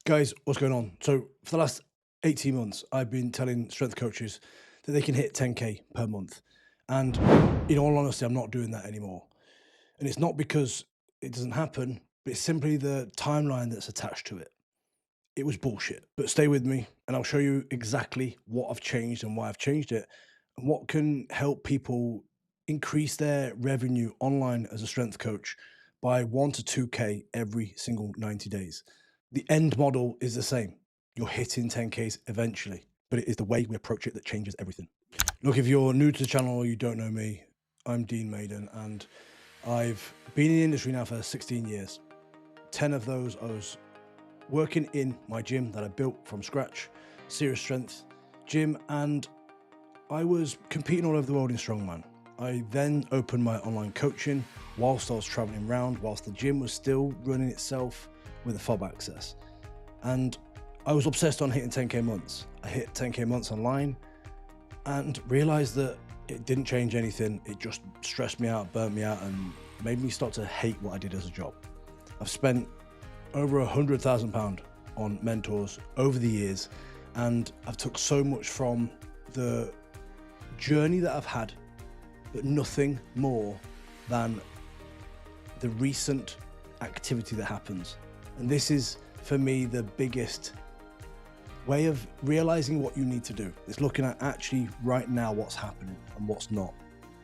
Guys, what's going on? So, for the last 18 months, I've been telling strength coaches that they can hit 10K per month. And in all honesty, I'm not doing that anymore. And it's not because it doesn't happen, but it's simply the timeline that's attached to it. It was bullshit. But stay with me and I'll show you exactly what I've changed and why I've changed it and what can help people increase their revenue online as a strength coach by 1 to 2K every single 90 days. The end model is the same. You're hitting 10Ks eventually, but it is the way we approach it that changes everything. Look, if you're new to the channel or you don't know me, I'm Dean Maiden and I've been in the industry now for 16 years. 10 of those I was working in my gym that I built from scratch, Serious Strength gym, and I was competing all over the world in strongman. I then opened my online coaching whilst I was traveling around, whilst the gym was still running itself with a fob access. And I was obsessed on hitting 10K months. I hit 10K months online and realized that it didn't change anything. It just stressed me out, burnt me out, and made me start to hate what I did as a job. I've spent over £100,000 on mentors over the years, and I've took so much from the journey that I've had, but nothing more than the recent activity that happens. And this is, for me, the biggest way of realizing what you need to do. It's looking at actually right now what's happening and what's not,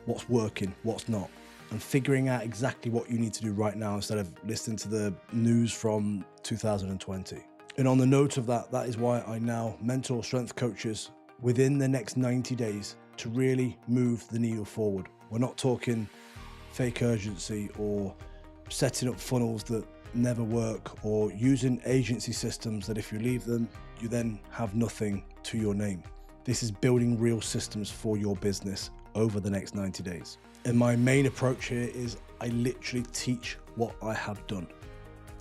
what's working, what's not, and figuring out exactly what you need to do right now instead of listening to the news from 2020. And on the note of that, that is why I now mentor strength coaches within the next 90 days to really move the needle forward. We're not talking fake urgency or setting up funnels that never work or using agency systems that if you leave them, you then have nothing to your name. This is building real systems for your business over the next 90 days. And my main approach here is I literally teach what I have done.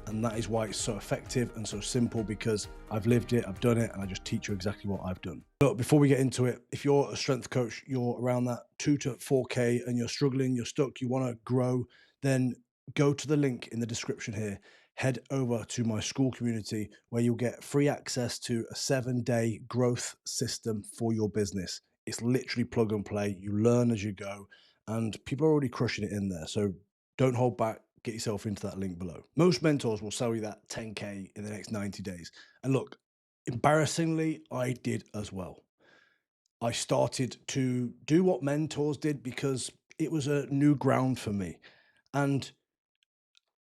And that is why it's so effective and so simple, because I've lived it, I've done it, and I just teach you exactly what I've done. But before we get into it, if you're a strength coach, you're around that 2 to 4K and you're struggling, you're stuck, you want to grow, then go to the link in the description here. Head over to my school community where you'll get free access to a 7-day growth system for your business. It's literally plug and play. You learn as you go, and people are already crushing it in there. So don't hold back. Get yourself into that link below. Most mentors will sell you that 10K in the next 90 days. And look, embarrassingly, I did as well. I started to do what mentors did because it was a new ground for me. And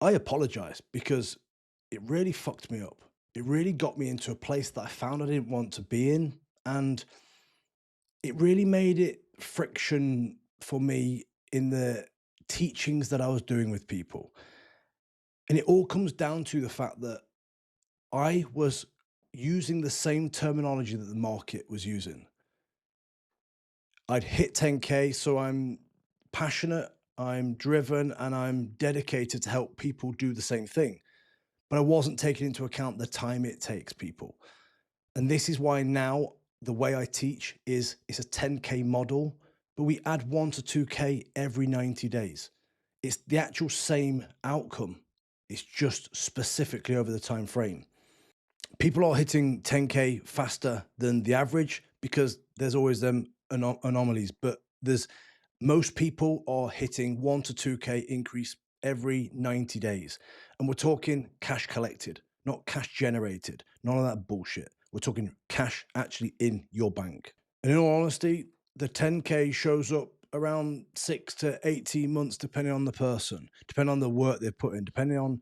I apologize because it really fucked me up. It really got me into a place that I found I didn't want to be in. And it really made it friction for me in the teachings that I was doing with people. And it all comes down to the fact that I was using the same terminology that the market was using. I'd hit 10K, so I'm passionate, I'm driven, and I'm dedicated to help people do the same thing. But I wasn't taking into account the time it takes people. And this is why now the way I teach is it's a 10K model, but we add 1 to 2K every 90 days. It's the actual same outcome. It's just specifically over the time frame. People are hitting 10K faster than the average because there's always them anomalies, but there's most people are hitting 1 to 2K increase every 90 days. And we're talking cash collected, not cash generated, none of that bullshit. We're talking cash actually in your bank. And in all honesty, the 10K shows up around 6 to 18 months, depending on the person, depending on the work they've put in, depending on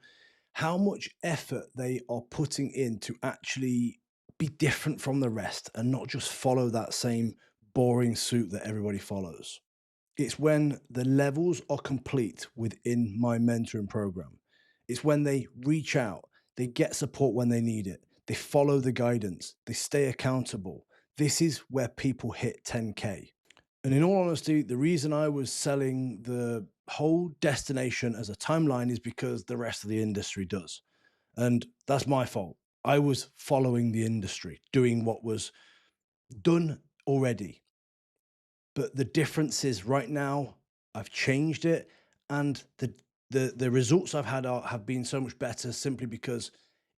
how much effort they are putting in to actually be different from the rest and not just follow that same boring suit that everybody follows. It's when the levels are complete within my mentoring program. It's when they reach out, they get support when they need it, they follow the guidance, they stay accountable. This is where people hit 10K. And in all honesty, the reason I was selling the whole destination as a timeline is because the rest of the industry does. And that's my fault. I was following the industry, doing what was done already. But the difference is right now I've changed it, and the results I've had have been so much better simply because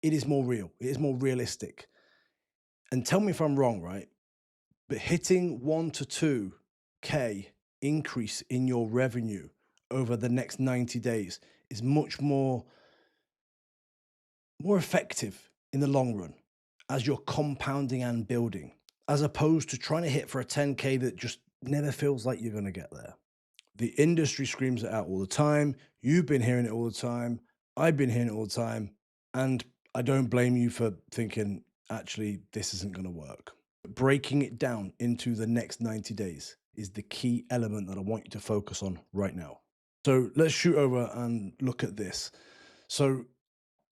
it is more real. It is more realistic. And tell me if I'm wrong, right? But hitting 1 to 2K increase in your revenue over the next 90 days is much more effective in the long run as you're compounding and building, as opposed to trying to hit for a 10K that just never feels like you're going to get there. The industry screams it out all the time. You've been hearing it all the time. I've been hearing it all the time. And I don't blame you for thinking, actually, this isn't going to work. Breaking it down into the next 90 days is the key element that I want you to focus on right now. So let's shoot over and look at this. So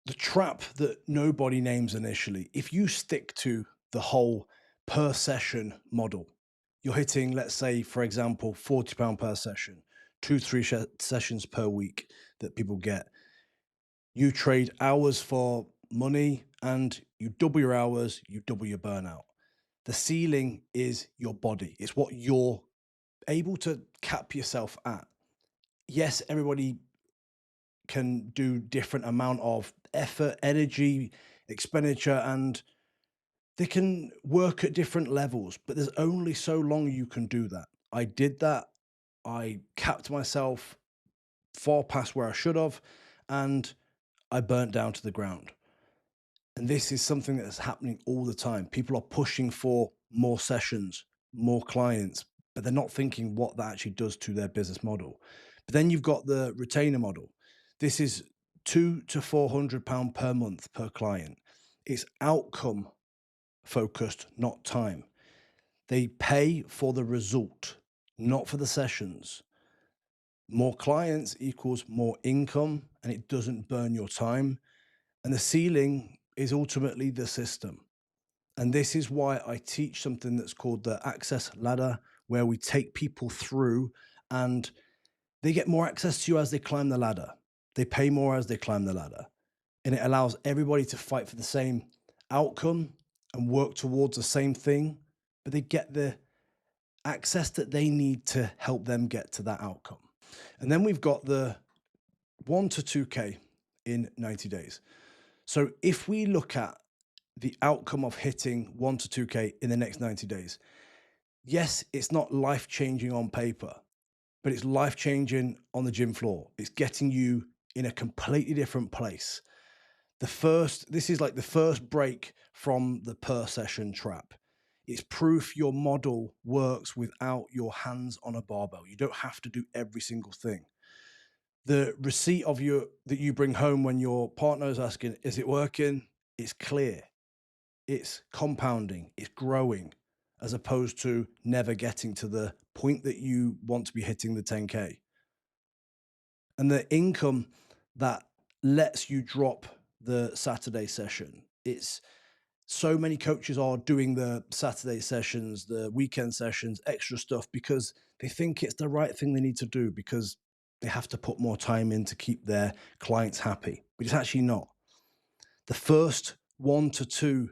the trap that nobody names initially, if you stick to the whole per session model, you're hitting, let's say, for example, £40 per session, two, three sessions per week that people get. You trade hours for money and you double your hours, you double your burnout. The ceiling is your body. It's what you're able to cap yourself at. Yes, everybody can do different amount of effort, energy, expenditure, and they can work at different levels, but there's only so long you can do that. I did that. I capped myself far past where I should have, and I burnt down to the ground. And this is something that's happening all the time. People are pushing for more sessions, more clients, but they're not thinking what that actually does to their business model. But then you've got the retainer model. This is £200 to £400 per month per client. It's outcome focused, not time. They pay for the result, not for the sessions. More clients equals more income, and it doesn't burn your time. And the ceiling is ultimately the system. And this is why I teach something that's called the access ladder, where we take people through and they get more access to you as they climb the ladder. They pay more as they climb the ladder. And it allows everybody to fight for the same outcome and work towards the same thing, but they get the access that they need to help them get to that outcome. And then we've got the 1 to 2K in 90 days. So if we look at the outcome of hitting 1 to 2K in the next 90 days, yes, it's not life-changing on paper, but it's life-changing on the gym floor. It's getting you in a completely different place. This is like the first break from the per session trap. It's proof your model works without your hands on a barbell. You don't have to do every single thing. The receipt of that you bring home when your partner is asking, is it working? It's clear. It's compounding. It's growing, as opposed to never getting to the point that you want to be hitting the 10K. And the income that lets you drop the Saturday session. It's so many coaches are doing the Saturday sessions, the weekend sessions, extra stuff because they think it's the right thing they need to do because they have to put more time in to keep their clients happy. But it's actually not. The first 1 to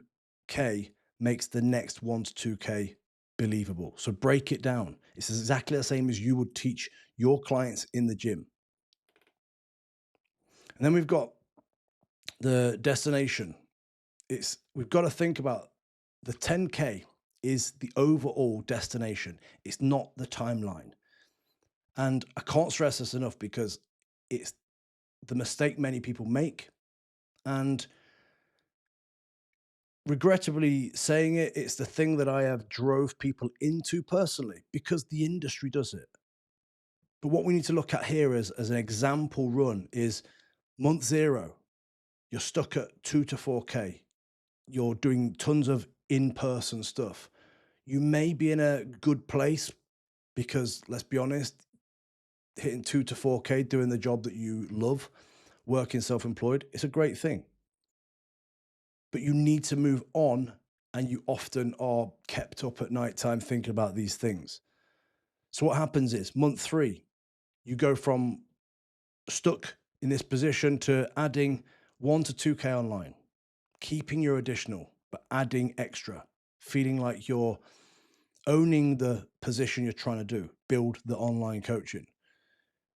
2K makes the next 1 to 2K believable. So break it down. It's exactly the same as you would teach your clients in the gym. And then we've got the destination. We've got to think about the 10K is the overall destination. It's not the timeline. And I can't stress this enough because it's the mistake many people make. And regrettably saying it, it's the thing that I have drove people into personally because the industry does it. But what we need to look at here as an example run is month 0, you're stuck at 2 to 4K. You're doing tons of in-person stuff. You may be in a good place because, let's be honest, hitting 2 to 4K, doing the job that you love, working self-employed, it's a great thing. But you need to move on, and you often are kept up at night time thinking about these things. So what happens is month 3, you go from stuck in this position to adding 1 to 2K online, keeping your additional, but adding extra, feeling like you're owning the position you're trying to do, build the online coaching.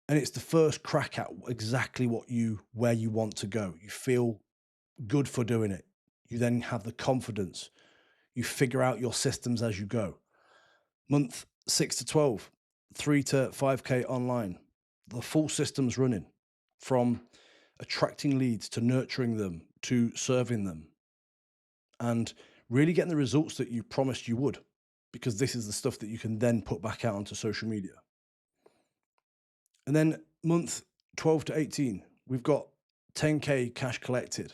And it's the first crack at exactly where you want to go. You feel good for doing it. You then have the confidence. You figure out your systems as you go. Month 6 to 12, 3 to 5K online. The full system's running from attracting leads to nurturing them to serving them and really getting the results that you promised you would, because this is the stuff that you can then put back out onto social media. And then month 12 to 18, we've got 10K cash collected.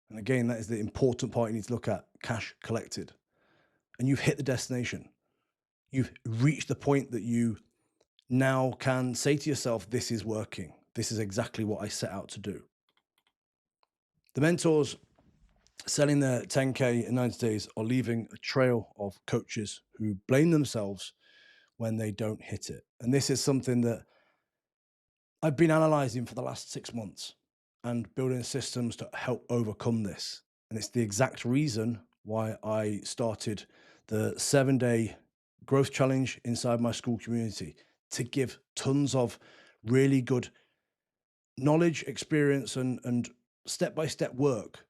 And again, that is the important part you need to look at, cash collected. And you've hit the destination. You've reached the point that you now can say to yourself, this is working. This is exactly what I set out to do. The mentors selling their 10K in 90 days are leaving a trail of coaches who blame themselves when they don't hit it. And this is something that I've been analyzing for the last 6 months and building systems to help overcome this. And it's the exact reason why I started the 7-day growth challenge inside my school community, to give tons of really good knowledge, experience, and step-by-step work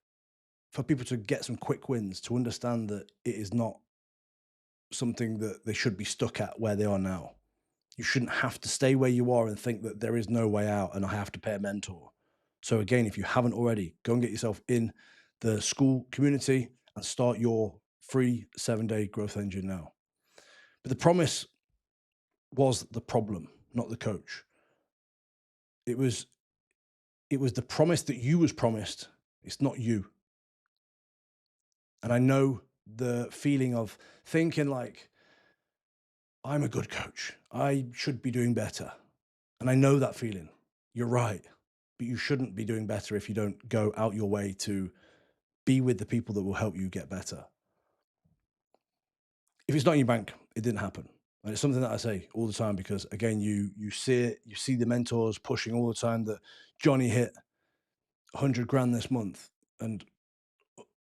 for people to get some quick wins, to understand that it is not something that they should be stuck at where they are now. You shouldn't have to stay where you are and think that there is no way out and I have to pay a mentor. So again, if you haven't already, go and get yourself in the school community and start your free 7-day growth engine now. But the promise was the problem, not the coach. It was the promise that you was promised. It's not you. And I know the feeling of thinking like, I'm a good coach. I should be doing better. And I know that feeling. You're right. But you shouldn't be doing better if you don't go out your way to be with the people that will help you get better. If it's not in your bank, it didn't happen. And it's something that I say all the time, because again, you see it, you see the mentors pushing all the time that Johnny hit 100 grand this month, and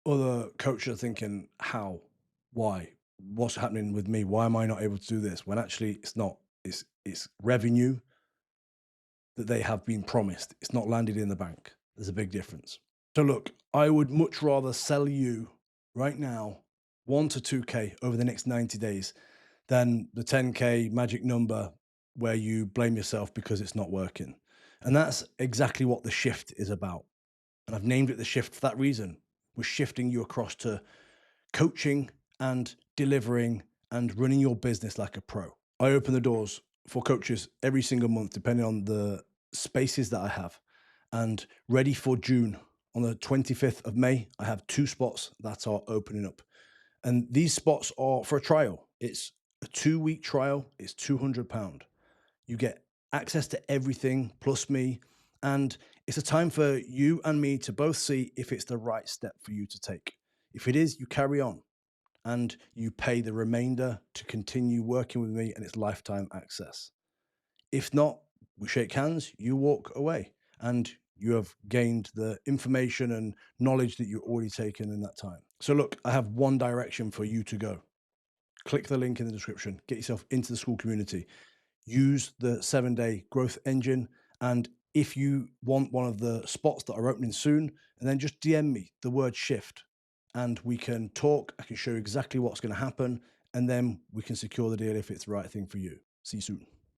other coaches are thinking, how, why, what's happening with me? Why am I not able to do this? When actually it's not. It's revenue that they have been promised. It's not landed in the bank. There's a big difference. So look, I would much rather sell you right now 1 to 2K over the next 90 days than the 10K magic number where you blame yourself because it's not working. And that's exactly what the shift is about. And I've named it the shift for that reason. We're shifting you across to coaching and delivering and running your business like a pro. I open the doors for coaches every single month, depending on the spaces that I have. And ready for June, on the 25th of May, I have 2 spots that are opening up. And these spots are for a trial. It's a 2-week trial. It's £200. You get access to everything plus me. And it's a time for you and me to both see if it's the right step for you to take. If it is, you carry on and you pay the remainder to continue working with me, and it's lifetime access. If not, we shake hands, you walk away, and you have gained the information and knowledge that you've already taken in that time. So look, I have one direction for you to go. Click the link in the description, get yourself into the school community, use the 7-day growth engine. And if you want one of the spots that are opening soon, and then just DM me the word shift and we can talk. I can show you exactly what's going to happen, and then we can secure the deal if it's the right thing for you. See you soon.